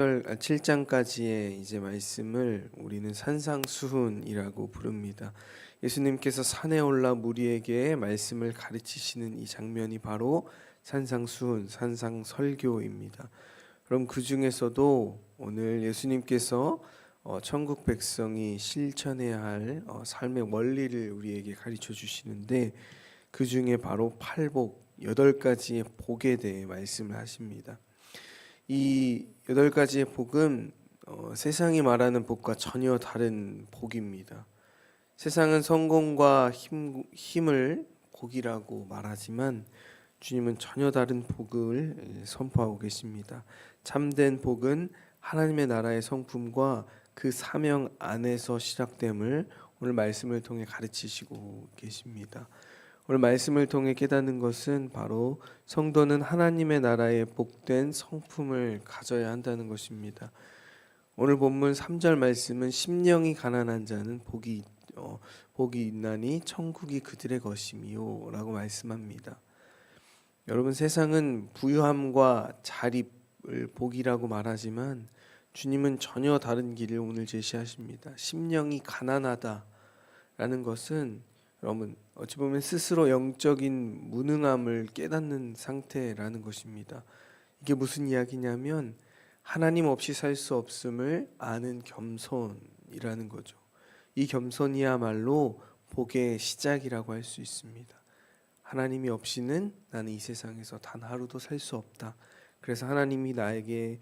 7장까지의 이제 말씀을 우리는 산상수훈이라고 부릅니다. 예수님께서 산에 올라 무리에게 말씀을 가르치시는 이 장면이 바로 산상수훈, 산상설교입니다. 그럼 그 중에서도 오늘 예수님께서 천국 백성이 실천해야 할 삶의 원리를 우리에게 가르쳐 주시는데, 그 중에 바로 팔복, 8가지의 복에 대해 말씀을 하십니다. 이 8가지의 복은 세상이 말하는 복과 전혀 다른 복입니다. 세상은 성공과 힘을 복이라고 말하지만 주님은 전혀 다른 복을 선포하고 계십니다. 참된 복은 하나님의 나라의 성품과 그 사명 안에서 시작됨을 오늘 말씀을 통해 가르치시고 계십니다. 오늘 말씀을 통해 깨닫는 것은 바로 성도는 하나님의 나라의 복된 성품을 가져야 한다는 것입니다. 오늘 본문 3절 말씀은 심령이 가난한 자는 복이 있나니 천국이 그들의 것이미요 라고 말씀합니다. 여러분, 세상은 부유함과 자립을 복이라고 말하지만 주님은 전혀 다른 길을 오늘 제시하십니다. 심령이 가난하다라는 것은 여러분, 어찌 보면 스스로 영적인 무능함을 깨닫는 상태라는 것입니다. 이게 무슨 이야기냐면 하나님 없이 살 수 없음을 아는 겸손이라는 거죠. 이 겸손이야말로 복의 시작이라고 할 수 있습니다. 하나님이 없이는 나는 이 세상에서 단 하루도 살 수 없다. 그래서 하나님이 나에게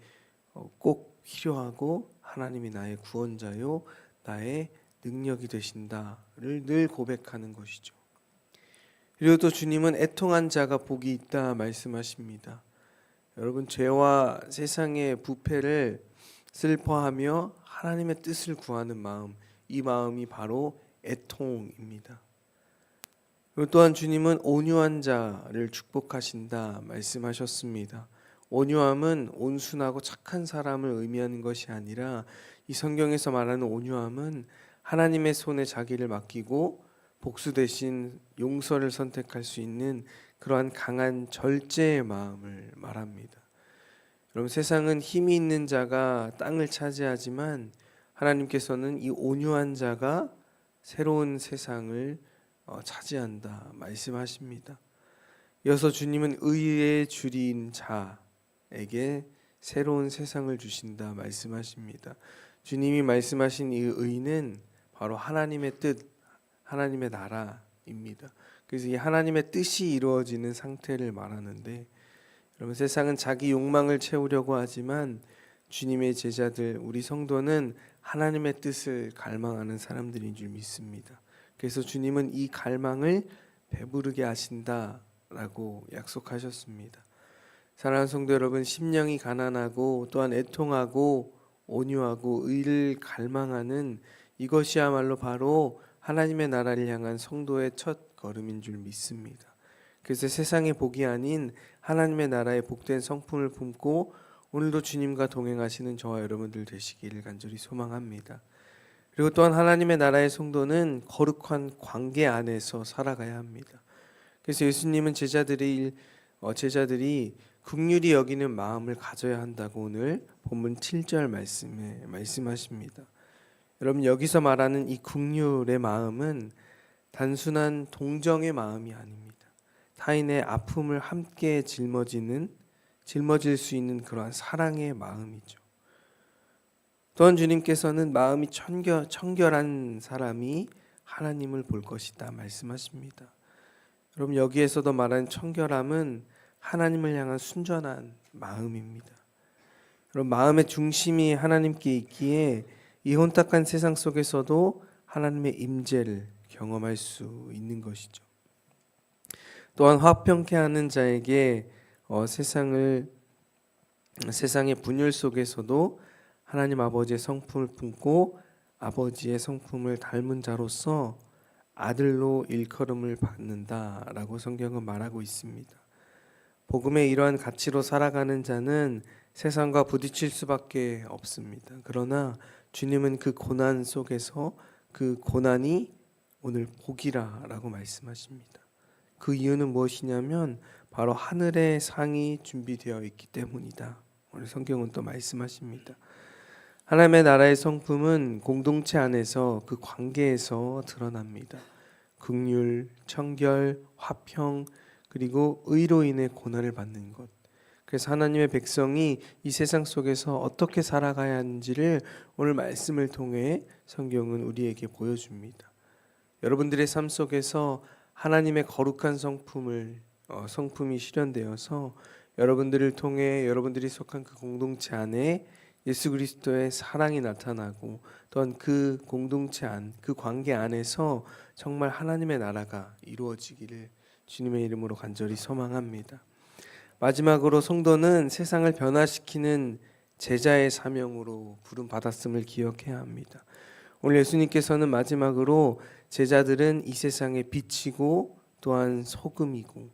꼭 필요하고 하나님이 나의 구원자요, 나의 능력이 되신다를 늘 고백하는 것이죠. 그리고 또 주님은 애통한 자가 복이 있다 말씀하십니다. 여러분, 죄와 세상의 부패를 슬퍼하며 하나님의 뜻을 구하는 마음, 이 마음이 바로 애통입니다. 그리고 또한 주님은 온유한 자를 축복하신다 말씀하셨습니다. 온유함은 온순하고 착한 사람을 의미하는 것이 아니라 이 성경에서 말하는 온유함은 하나님의 손에 자기를 맡기고 복수 대신 용서를 선택할 수 있는 그러한 강한 절제의 마음을 말합니다. 여러분, 세상은 힘이 있는 자가 땅을 차지하지만 하나님께서는 이 온유한 자가 새로운 세상을 차지한다 말씀하십니다. 이어서 주님은 의의 주리인 자에게 새로운 세상을 주신다 말씀하십니다. 주님이 말씀하신 이 의는 바로 하나님의 뜻, 하나님의 나라입니다. 그래서 이 하나님의 뜻이 이루어지는 상태를 말하는데, 여러분, 세상은 자기 욕망을 채우려고 하지만 주님의 제자들, 우리 성도는 하나님의 뜻을 갈망하는 사람들인 줄 믿습니다. 그래서 주님은 이 갈망을 배부르게 하신다라고 약속하셨습니다. 사랑하는 성도 여러분, 심령이 가난하고 또한 애통하고 온유하고 의를 갈망하는 이것이야말로 바로 하나님의 나라를 향한 성도의 첫 걸음인 줄 믿습니다. 그래서 세상의 복이 아닌 하나님의 나라의 복된 성품을 품고 오늘도 주님과 동행하시는 저와 여러분들 되시기를 간절히 소망합니다. 그리고 또한 하나님의 나라의 성도는 거룩한 관계 안에서 살아가야 합니다. 그래서 예수님은 제자들이 긍휼히 여기는 마음을 가져야 한다고 오늘 본문 7절 말씀에 말씀하십니다. 여러분, 여기서 말하는 이 긍휼의 마음은 단순한 동정의 마음이 아닙니다. 타인의 아픔을 함께 짊어질 수 있는 그러한 사랑의 마음이죠. 또한 주님께서는 마음이 청결한 사람이 하나님을 볼 것이다 말씀하십니다. 여러분, 여기에서도 말하는 청결함은 하나님을 향한 순전한 마음입니다. 여러분, 마음의 중심이 하나님께 있기에 이 혼탁한 세상 속에서도 하나님의 임재를 경험할 수 있는 것이죠. 또한 화평케 하는 자에게 세상의 분열 속에서도 하나님 아버지의 성품을 품고 아버지의 성품을 닮은 자로서 아들로 일컬음을 받는다라고 성경은 말하고 있습니다. 복음의 이러한 가치로 살아가는 자는 세상과 부딪힐 수밖에 없습니다. 그러나 주님은 그 고난 속에서 그 고난이 오늘 복이라고 말씀하십니다. 그 이유는 무엇이냐면 바로 하늘의 상이 준비되어 있기 때문이다 오늘 성경은 또 말씀하십니다. 하나님의 나라의 성품은 공동체 안에서 그 관계에서 드러납니다. 긍휼, 청결, 화평, 그리고 의로 인해 고난을 받는 것. 그래서 하나님의 백성이 이 세상 속에서 어떻게 살아가야 하는지를 오늘 말씀을 통해 성경은 우리에게 보여줍니다. 여러분들의 삶 속에서 하나님의 거룩한 성품이 실현되어서 여러분들을 통해 여러분들이 속한 그 공동체 안에 예수 그리스도의 사랑이 나타나고 또한 그 공동체 안, 그 관계 안에서 정말 하나님의 나라가 이루어지기를 주님의 이름으로 간절히 소망합니다. 마지막으로 성도는 세상을 변화시키는 제자의 사명으로 부름받았음을 기억해야 합니다. 오늘 예수님께서는 마지막으로 제자들은 이 세상의 빛이고 또한 소금이고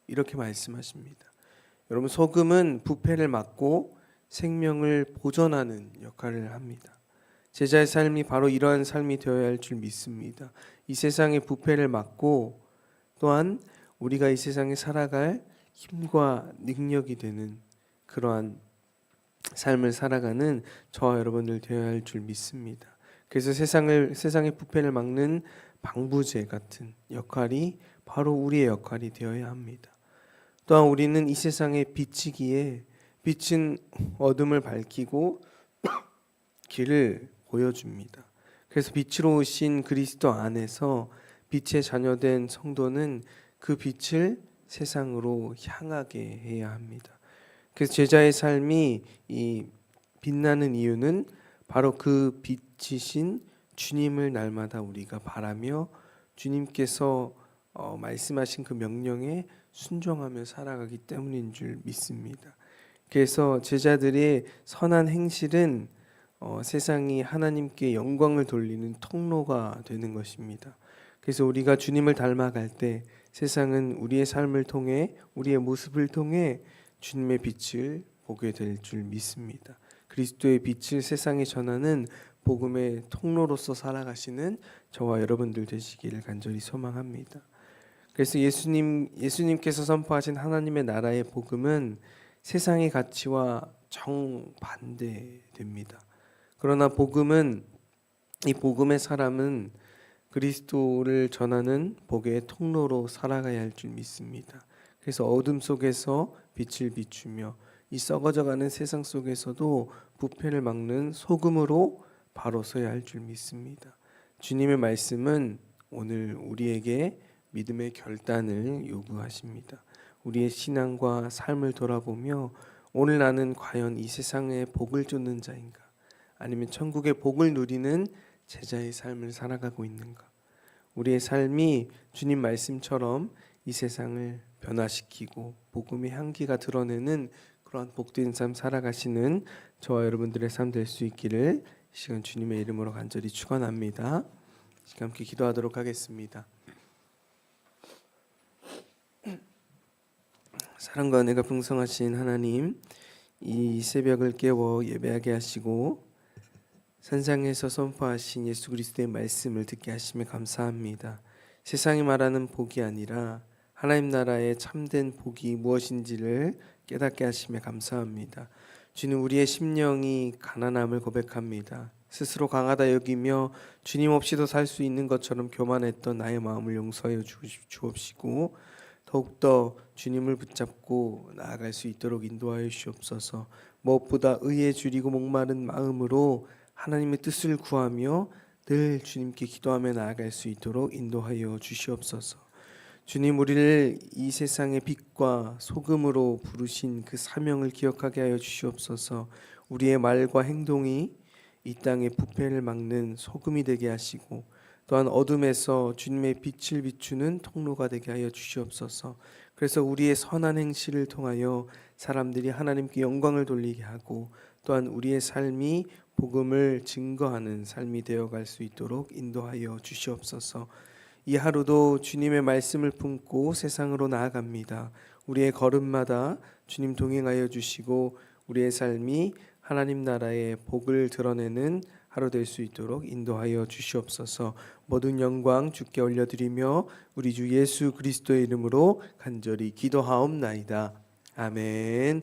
이렇게 말씀하십니다. 여러분, 소금은 부패를 막고 생명을 보존하는 역할을 합니다. 제자의 삶이 바로 이러한 삶이 되어야 할 줄 믿습니다. 이 세상의 부패를 막고 또한 우리가 이 세상에 살아갈 힘과 능력이 되는 그러한 삶을 살아가는 저와 여러분들 되어야 할 줄 믿습니다. 그래서 세상의 부패를 막는 방부제 같은 역할이 바로 우리의 역할이 되어야 합니다. 또한 우리는 이 세상의 빛이기에 빛은 어둠을 밝히고 길을 보여줍니다. 그래서 빛으로 오신 그리스도 안에서 빛의 자녀된 성도는 그 빛을 세상으로 향하게 해야 합니다. 그래서 제자의 삶이 이 빛나는 이유는 바로 그 빛이신 주님을 날마다 우리가 바라며 주님께서 말씀하신 그 명령에 순종하며 살아가기 때문인 줄 믿습니다. 그래서 제자들의 선한 행실은 세상이 하나님께 영광을 돌리는 통로가 되는 것입니다. 그래서 우리가 주님을 닮아갈 때 세상은 우리의 삶을 통해 우리의 모습을 통해 주님의 빛을 보게 될 줄 믿습니다. 그리스도의 빛을 세상에 전하는 복음의 통로로서 살아가시는 저와 여러분들 되시기를 간절히 소망합니다. 그래서 예수님께서 선포하신 하나님의 나라의 복음은 세상의 가치와 정반대됩니다. 그러나 이 복음의 사람은 그리스도를 전하는 복의 통로로 살아가야 할 줄 믿습니다. 그래서 어둠 속에서 빛을 비추며 이 썩어져가는 세상 속에서도 부패를 막는 소금으로 바로 서야 할 줄 믿습니다. 주님의 말씀은 오늘 우리에게 믿음의 결단을 요구하십니다. 우리의 신앙과 삶을 돌아보며 오늘 나는 과연 이 세상의 복을 쫓는 자인가? 아니면 천국의 복을 누리는 제자의 삶을 살아가고 있는가? 우리의 삶이 주님 말씀처럼 이 세상을 변화시키고 복음의 향기가 드러내는 그러한 복된 삶 살아가시는 저와 여러분들의 삶 될 수 있기를 이 시간 주님의 이름으로 간절히 축원합니다. 시간 함께 기도하도록 하겠습니다. 사랑과 은혜가 풍성하신 하나님, 이 새벽을 깨워 예배하게 하시고 산상에서 선포하신 예수 그리스도의 말씀을 듣게 하심에 감사합니다. 세상이 말하는 복이 아니라 하나님 나라의 참된 복이 무엇인지를 깨닫게 하심에 감사합니다. 주님, 우리의 심령이 가난함을 고백합니다. 스스로 강하다 여기며 주님 없이도 살 수 있는 것처럼 교만했던 나의 마음을 용서하여 주옵시고 더욱더 주님을 붙잡고 나아갈 수 있도록 인도하여 주옵소서. 무엇보다 의에 줄이고 목마른 마음으로 하나님의 뜻을 구하며 늘 주님께 기도하며 나아갈 수 있도록 인도하여 주시옵소서. 주님, 우리를 이 세상의 빛과 소금으로 부르신 그 사명을 기억하게 하여 주시옵소서. 우리의 말과 행동이 이 땅의 부패를 막는 소금이 되게 하시고 또한 어둠에서 주님의 빛을 비추는 통로가 되게 하여 주시옵소서. 그래서 우리의 선한 행실을 통하여 사람들이 하나님께 영광을 돌리게 하고 또한 우리의 삶이 복음을 증거하는 삶이 되어갈 수 있도록 인도하여 주시옵소서. 이 하루도 주님의 말씀을 품고 세상으로 나아갑니다. 우리의 걸음마다 주님 동행하여 주시고 우리의 삶이 하나님 나라의 복을 드러내는 하루 될 수 있도록 인도하여 주시옵소서. 모든 영광 주께 올려드리며 우리 주 예수 그리스도의 이름으로 간절히 기도하옵나이다. 아멘.